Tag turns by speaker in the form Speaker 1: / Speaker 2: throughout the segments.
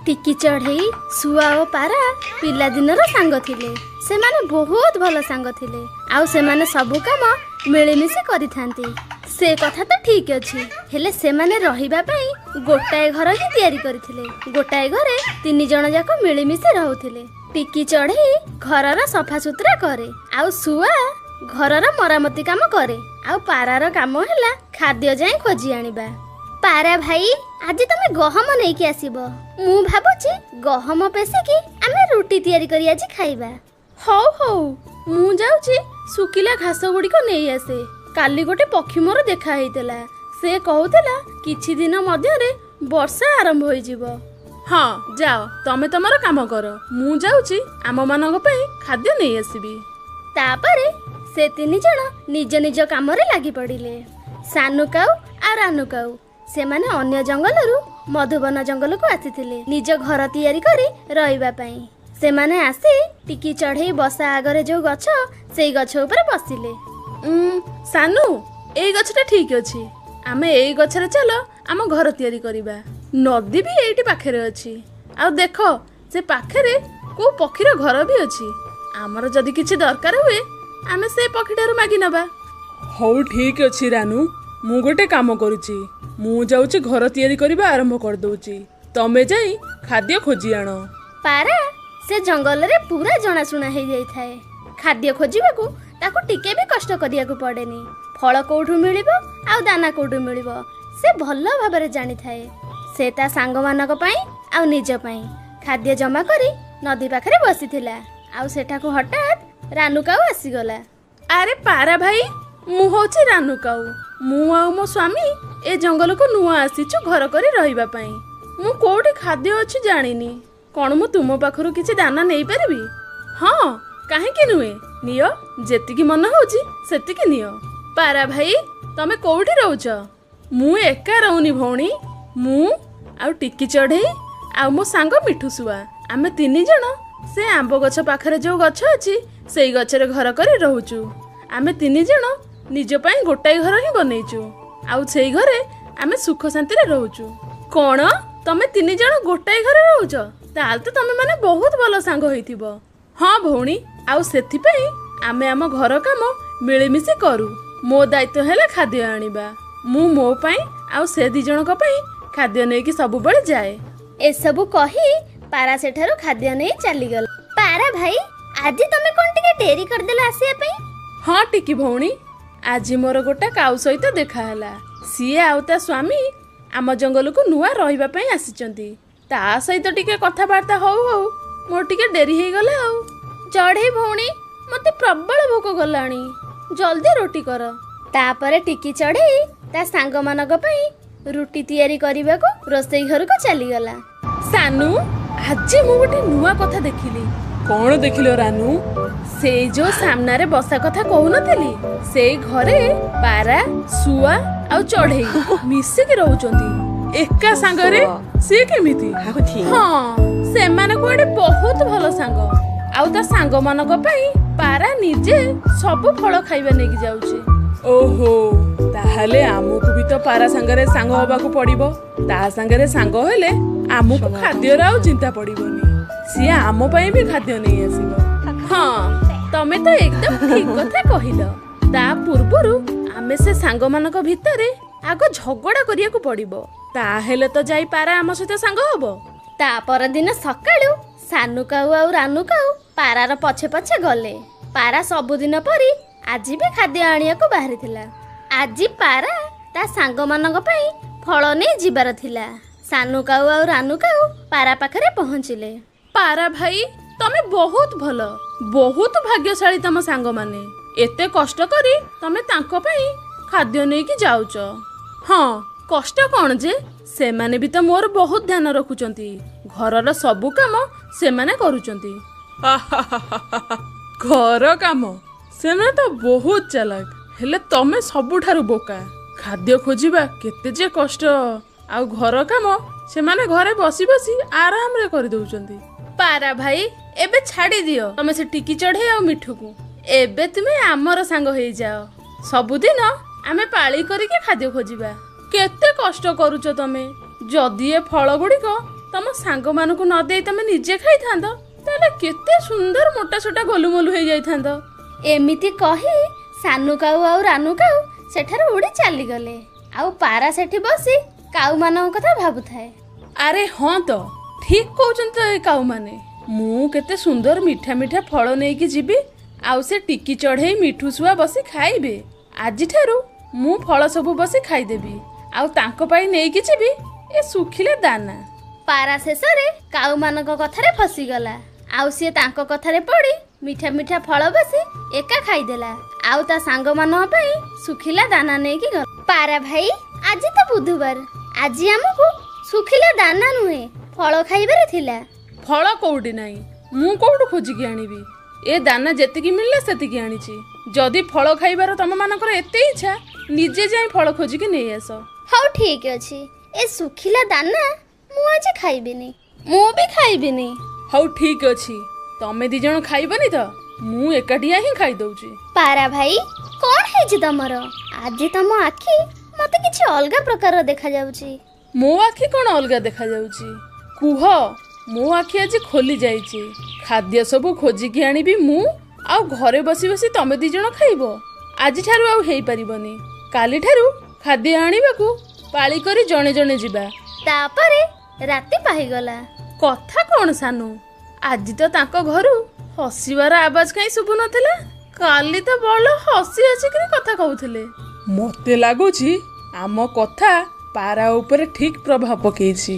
Speaker 1: टिकी चढ़ई सुआ और पारा पिला दिनर सांग थिले। सेमाने बहुत भल सांग थिले। आउ सेमाने सबु काम मिलिमिशि करिथांती। से कथा तो ठीक अछि, हेले सेमाने रहिबा पई गोटाए घर ही तयारी करथिले। गोटाए घरे 3 जण जाक मिलिमिशि रहउथिले। टिकी चढ़ई घरर सफा सुतरा करे, आउ सुआ घरर मरामती काम करे, आउ पारार काम हैला खाद्य जाई खोजी आनिबा। पारा भाई आज तुम गहम नहीं कि आसीबो। मु भाबुची गहम पेसिकी आमे रुटी तयारी करी आज खाइबा। हौ हौ मु जाउची सुकिला घास गुडी को नहीं आसे। काली गोटे पक्षी मोर देखा हेइतला। से कहउतला किछि दिन मध्य रे वर्षा आरंभ होई जिवो।
Speaker 2: हाँ जाओ तमे तमरो काम कर, मु जाउची आम मानक पई खाद्य नहीं आसीबी।
Speaker 1: तापरे से 3 जण निज निज काम रे लागि पडिले। सानु काऊ आ रानु काऊ सेमाने अन्य जंगलरू मधुबन जंगल को आसीथिले निज घर तयारी करी रहिबा पई। सेमाने आसी टिकी चढ़ई बसा आगरे जो गछ सेई गछ ऊपर बसिले।
Speaker 2: सानू एई गछटा ठीक अछि, आमे एई गछरे चलो आम घर तयारी करिबा। नदी भी एइटी पाखरे अछि। आ देखो से पाखरे को पक्षीर घर भी अछि। आमर जदी किछि दरकार हुए आमे से पक्षीटारू मागी नबा।
Speaker 3: हौ ठीक अछि रानू, मु गोटे काम करूची। मु जाउची घर तयारी करिबा आरंभ कर दउची। तमे जाई खाद्य खोजी आण।
Speaker 1: पारा से जंगल रे पूरा जणाशुना हे जाई थाए। खाद्य खोजिबाकू ताकू टिके भी कष्ट करियाकू पड़ेनी। फल कोठू मिलिबो आ दाना कोठू मिलिबो से भल्ल भाबरे जानि थाए। से ता सांग मानक पई आ निज पई खाद्य जमा करी नदी पाखरे बसिथिला। आ सेठाकू हठात रानू काऊ आसी गला।
Speaker 2: अरे पारा भाई मु होची रानू काऊ। मु आ मो स्वामी ए जंगल को नुआ आसीचु घर करी रहिबा पई। मु कोठी खाद्य अछि जानिनी। कोन मु तुम पाखरु किछि दाना नेई परबी? हां काहे कि नुए नियो, जेतिकी मन होची सेतिकी नियो। पारा भाई तमे कोठी रहउछ? मु एका रहउनी भौणी। मु आ टिकी चढ़ई आ मो सांग मिठू सुआ आमे 3 जण से आंब गछ पाखरे जो गछ अछि सेई गछरे घर करी रहउचु। आमे 3 जण निज पई गोटाई घर ही बनैचु। आउ सेई घरे आमे सुख शांति रे रहउचु। कोन तमे 3 जण गोटाई घरे रहउछ? ताल तो तमे माने बहुत भलो सांग होइथिबो। हां भौणी, आउ सेथि पई आमे आम घर काम मिलिमिशि करू। मो दायित्व हेला खाद्य आनिबा। मु मो पई आउ से 2 जण को पई खाद्य नै कि सब बळे जाए।
Speaker 1: ए सब कही पारा सेठारो खाद्य नै चली गल। पारा भाई आज तमे कोन टिके डेरी कर देला आसिया पई?
Speaker 2: हां टिकी भौणी, आज मोर गोटा काऊ सहित देखा हला। सिए आउ ता स्वामी आम जंगल को नुआ रहिबा पई आसीचंती। ता सहित टिके कथा बार्ता हो मोर टिके डेरी हे गला। आउ
Speaker 1: चढ़ई भौणी मते प्रबल भूख गलाणी, जल्दी रोटी कर। तापरे टिकी चढ़ई ता सांग मानक पई रुटी तयारी करिबा को रोसई घर को चली गला।
Speaker 2: सानू आज मु गोटे नुआ कथा देखिली।
Speaker 3: कोन देखिलो रानू?
Speaker 2: से जो सामना रे बसा कथा कहू नथिली, से घरे पारा सुआ आ चढ़ई मिसे के रहउचंती एका सांगरे। से केमिति? हां से माने कोडे बहुत भलो सांग। आउ ता सांग मानक पई पारा निजे सब फल खाइबा नै कि जाउची।
Speaker 3: ओहो ताहले आमुकु भी तो पारा संगरे सांग होबाकू पड़िबो। ता संगरे सांग हेले आमुकु खाद्य राउ चिंता पड़िबोनी। सिए आम पई भी खाद्य नै आसीबो।
Speaker 2: हां तमे तो एकदम ठीक कथा कहिलो। ता पूर्वरु आमे से सांग मानक भितरे आगो झगड़ा करियाकू पड़िबो। ता हेले तो जाई पारा आम सहित सांग होबो।
Speaker 1: ता पर दिन सकाळू सानु काऊ आ रानू काऊ पारार पछे पछे गले। पारा सब दिन परी आज भी खाद्य आनियाकू बाहरी थिला। आज पारा ता सांग मानक पई फल नै जिबार थिला। सानु काऊ आ रानू काऊ पारा पाखरे पहुंचिले।
Speaker 2: पारा भाई तमे बहुत भलो, बहुत भाग्यशाली तम सांग माने। एते कष्ट करी तमे तांको पई खाद्य नै कि जाउच। हां कष्ट कोन जे से माने भी तो मोर बहुत ध्यान रखुचंती। घरर सबु काम से माने करूचंती।
Speaker 3: घर काम सेना तो बहुत चालाक, हेले तमे सबुठारु बोका। खाद्य खोजिबा केते जे कष्ट। आ घर काम से माने घरे बसी बसी आराम रे कर दउचंती।
Speaker 2: पारा भाई एबे छाड़ी दियो तमे से टिकी चढ़े आ मिठू को। एबे तुमे आमर सांग होई जाओ। सबुदिन आमे पाळी करी के खाद्य खोजिबा। केते कष्ट करूछ तमे। जदि ए फल गुड़िक
Speaker 3: ତମ ସାଙ୍ଗମାନଙ୍କୁ ନ ଦେଇ ତମେ ନିଜେ ଖାଇଥାନ୍ତ ତାହେଲେ କେତେ ସୁନ୍ଦର ମୋଟା ଛୋଟା ଗୋଲୁମୋଲୁ ହେଇଯାଇଥାନ୍ତ।
Speaker 1: ଏମିତି କହି ସାନୁ କାଉ ଆଉ ରାନୁ କାଉ ସେଠାରୁ ଉଡ଼ି ଚାଲିଗଲେ। ଆଉ ପାରା ସେଠି ବସି କାଉମାନଙ୍କ କଥା ଭାବୁଥାଏ।
Speaker 3: ଆରେ ହଁ ତ, ଠିକ କହୁଛନ୍ତି ତ ଏ କାଉମାନେ। ମୁଁ କେତେ ସୁନ୍ଦର ମିଠା ମିଠା ଫଳ ନେଇକି ଯିବି, ଆଉ ସେ ଟିକି ଚଢ଼େଇ ମିଠୁ ଶୁଆ ବସି ଖାଇବେ। ଆଜିଠାରୁ ମୁଁ ଫଳ ସବୁ ବସି ଖାଇଦେବି, ଆଉ ତାଙ୍କ ପାଇଁ ନେଇକି ଯିବି ଏ ଶୁଖିଲା ଦାନା।
Speaker 1: ପାରା ଶେଷରେ କାଉମାନଙ୍କ କଥାରେ ଫସିଗଲା, ଆଉ ସିଏ ତାଙ୍କ କଥାରେ ପଡ଼ି ମିଠା ମିଠା ଫଳ ବସି ଏକା ଖାଇଦେଲା, ଆଉ ତା ସାଙ୍ଗମାନଙ୍କ ପାଇଁ ଶୁଖିଲା ଦାନା ନେଇକି ଗଲା। ପାରା ଭାଇ, ଆଜି ତ ବୁଧବାର, ଆଜି ଆମକୁ ଶୁଖିଲା ଦାନା ନୁହେଁ ଫଳ ଖାଇବାର ଥିଲା।
Speaker 3: ଫଳ କୋଉଠି ନାହିଁ, ମୁଁ କୋଉଠୁ ଖୋଜିକି ଆଣିବି? ଏ ଦାନା ଯେତିକି ମିଳିଲା ସେତିକି ଆଣିଛି। ଯଦି ଫଳ ଖାଇବାର ତମମାନଙ୍କର ଏତେ ଇଚ୍ଛା, ନିଜେ ଯାଇ ଫଳ ଖୋଜିକି ନେଇ ଆସ।
Speaker 1: ହଉ ଠିକ ଅଛି, ଏ ଶୁଖିଲା ଦାନା ମୁଁ ଆଜି ଖାଇବିନି। ମୁଁ ବି ଖାଇବିନି।
Speaker 3: ହଉ ଠିକ ଅଛି, ତମେ ଦି ଜଣ ଖାଇବନି ତ? ମୁଁ ଏକାଟିଆ ହିଁ ଖାଇଦଉଛି।
Speaker 1: ପାରା ଭାଇ, କଣ ହେଇଛି ତମର? ଆଜି ତମ ଆଖି ମତେ କିଛି ଅଲଗା ପ୍ରକାର ଦେଖାଯାଉଛି।
Speaker 3: ମୋ ଆଖି କଣ ଅଲଗା ଦେଖାଯାଉଛି? କୁହ। ମୋ ଆଖି ଆଜି ଖୋଲି ଯାଇଛି। ଖାଦ୍ୟ ସବୁ ଖୋଜିକି ଆଣିବି ମୁଁ, ଆଉ ଘରେ ବସି ବସି ତମେ ଦି ଜଣ ଖାଇବ। ଆଜିଠାରୁ ଆଉ ହେଇପାରିବନି। କାଲିଠାରୁ ଖାଦ୍ୟ ଆଣିବାକୁ ପାଳି କରି ଜଣେ ଜଣେ ଯିବା।
Speaker 1: ତାପରେ ରାତି ପାହିଗଲା।
Speaker 3: କଥା କଣ ସାନୁ? ଆଜି ତ ତାଙ୍କ ଘରୁ ହସିବାର ଆବାଜ କାହିଁ ଶୁଭୁ ନଥିଲା। କାଲି ତ ଭଲ ହସି ହସିକିରି କଥା କହୁଥିଲେ। ମତେ ଲାଗୁଛି ଆମ କଥା ପାରା ଉପରେ ଠିକ ପ୍ରଭାବ ପକେଇଛି।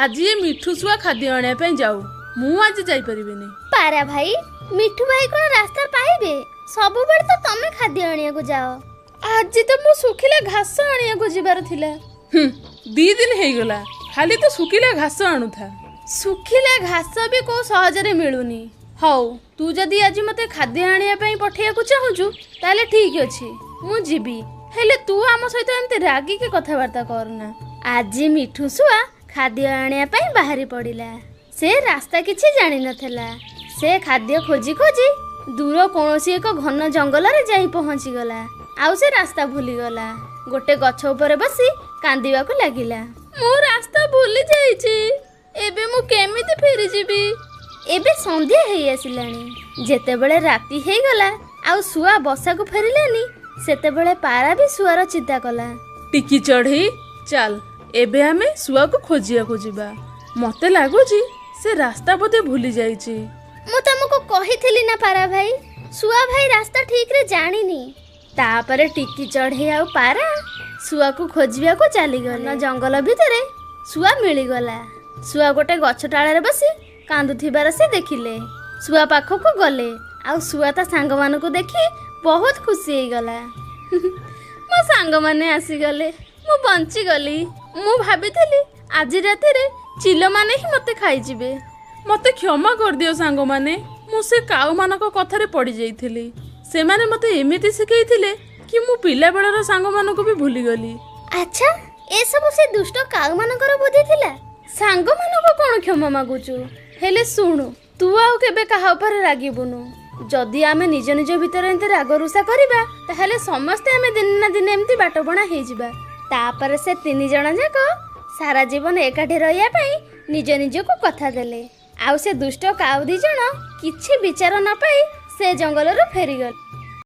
Speaker 3: ଆଜି ଏ ମିଠୁ ଶୁଆ ଖାଦ୍ୟ ଆଣିବା ପାଇଁ ଯାଉ। ମୁଁ ଆଜି ଯାଇପାରିବିନି।
Speaker 1: ପାରା ଭାଇ, ମିଠୁ ଭାଇ କଣ ରାସ୍ତା ପାଇବେ? ସବୁବେଳେ ତ ତମେ ଖାଦ୍ୟ ଆଣିବାକୁ ଯାଅ।
Speaker 2: ଆଜି ତ ମୁଁ ଶୁଖିଲା ଘାସ ଆଣିବାକୁ ଯିବାର ଥିଲା।
Speaker 3: 2 ଦିନ ହେଇଗଲା ଖାଲି ତ ଶୁଖିଲା ଘାସ ଆଣୁଥା।
Speaker 2: ଶୁଖିଲା ଘାସ ବି କୋଉ ସହଜରେ ମିଳୁନି। ହଉ, ତୁ ଯଦି ଆଜି ମତେ ଖାଦ୍ୟ ଆଣିବା ପାଇଁ ପଠେଇବାକୁ ଚାହୁଁଛୁ ତାହେଲେ ଠିକ ଅଛି, ମୁଁ ଯିବି। ହେଲେ ତୁ ଆମ ସହିତ ଏମିତି ରାଗିକି କଥାବାର୍ତ୍ତା କରନା।
Speaker 1: ଆଜି ମିଠୁ ଶୁଆ ଖାଦ୍ୟ ଆଣିବା ପାଇଁ ବାହାରି ପଡ଼ିଲା। ସେ ରାସ୍ତା କିଛି ଜାଣିନଥିଲା। ସେ ଖାଦ୍ୟ ଖୋଜି ଖୋଜି ଦୂର କୌଣସି ଏକ ଘନ ଜଙ୍ଗଲରେ ଯାଇ ପହଞ୍ଚିଗଲା, ଆଉ ସେ ରାସ୍ତା ଭୁଲିଗଲା। ଗୋଟେ ଗଛ ଉପରେ ବସି କାନ୍ଦିବାକୁ ଲାଗିଲା।
Speaker 2: ମୁଁ ରାସ୍ତା ଭୁଲି ଯାଇଛି, ଏବେ ମୁଁ କେମିତି ଫେରିଯିବି?
Speaker 1: ଏବେ ସନ୍ଧ୍ୟା ହେଇ ଆସିଲାଣି। ଯେତେବେଳେ ରାତି ହେଇଗଲା ଆଉ ଶୁଆ ବସାକୁ ଫେରିଲାନି, ସେତେବେଳେ ପାରା ବି ଶୁଆର ଚିନ୍ତା କଲା।
Speaker 3: ଟିକି ଚଢ଼େଇ, ଚାଲ ଏବେ ଆମେ ଶୁଆକୁ ଖୋଜିବାକୁ ଯିବା। ମତେ ଲାଗୁଛି ସେ ରାସ୍ତା ବୋଧେ ଭୁଲି ଯାଇଛି।
Speaker 1: ମୁଁ ତମକୁ କହିଥିଲି ନା ପାରା ଭାଇ, ଶୁଆ ଭାଇ ରାସ୍ତା ଠିକରେ ଜାଣିନି। ତାପରେ ଟିକି ଚଢ଼େଇ ଆଉ ପାରା ଶୁଆକୁ ଖୋଜିବାକୁ ଚାଲିଗଲେ। ଜଙ୍ଗଲ ଭିତରେ ଶୁଆ ମିଳିଗଲା। ଶୁଆ ଗୋଟେ ଗଛ ଡାଳରେ ବସି କାନ୍ଦୁଥିବାର ସେ ଦେଖିଲେ। ଶୁଆ ପାଖକୁ ଗଲେ, ଆଉ ଶୁଆ ତା ସାଙ୍ଗମାନଙ୍କୁ ଦେଖି ବହୁତ ଖୁସି ହେଇଗଲା।
Speaker 2: ମୋ ସାଙ୍ଗମାନେ ଆସିଗଲେ, ମୁଁ ବଞ୍ଚିଗଲି। ମୁଁ ଭାବିଥିଲି ଆଜି ରାତିରେ ଚିଲମାନେ ହିଁ ମତେ ଖାଇଯିବେ।
Speaker 3: ମତେ କ୍ଷମା କରିଦିଅ ସାଙ୍ଗମାନେ, ମୁଁ ସେ କାଉମାନଙ୍କ କଥାରେ ପଡ଼ିଯାଇଥିଲି। ସେମାନେ ମତେ ଏମିତି ଶିଖେଇଥିଲେ କି ମୁଁ ପିଲାବେଳର ସାଙ୍ଗମାନଙ୍କୁ ବି ଭୁଲିଗଲି।
Speaker 1: ଆଚ୍ଛା, ଏସବୁ ସେ ଦୁଷ୍ଟ କାଉମାନଙ୍କର ବୁଦ୍ଧି ଥିଲା।
Speaker 2: ସାଙ୍ଗମାନଙ୍କୁ କଣ କ୍ଷମା ମାଗୁଛୁ? ହେଲେ ଶୁଣୁ, ତୁ ଆଉ କେବେ କାହା ଉପରେ ରାଗିବୁନୁ। ଯଦି ଆମେ ନିଜ ନିଜ ଭିତରେ ଏମିତି ରାଗ ରୁଷା କରିବା, ତାହେଲେ ସମସ୍ତେ ଆମେ ଦିନେ ନା ଦିନେ ଏମିତି ବାଟବଣା ହେଇଯିବା।
Speaker 1: ତାପରେ ସେ 3 ଜଣ ଯାକ ସାରା ଜୀବନ ଏକାଠି ରହିବା ପାଇଁ ନିଜ ନିଜକୁ କଥା ଦେଲେ। ଆଉ ସେ ଦୁଷ୍ଟ କାଉ 2 ଜଣ କିଛି ବିଚାର ନ ପାଇ ସେ ଜଙ୍ଗଲରୁ ଫେରିଗଲେ।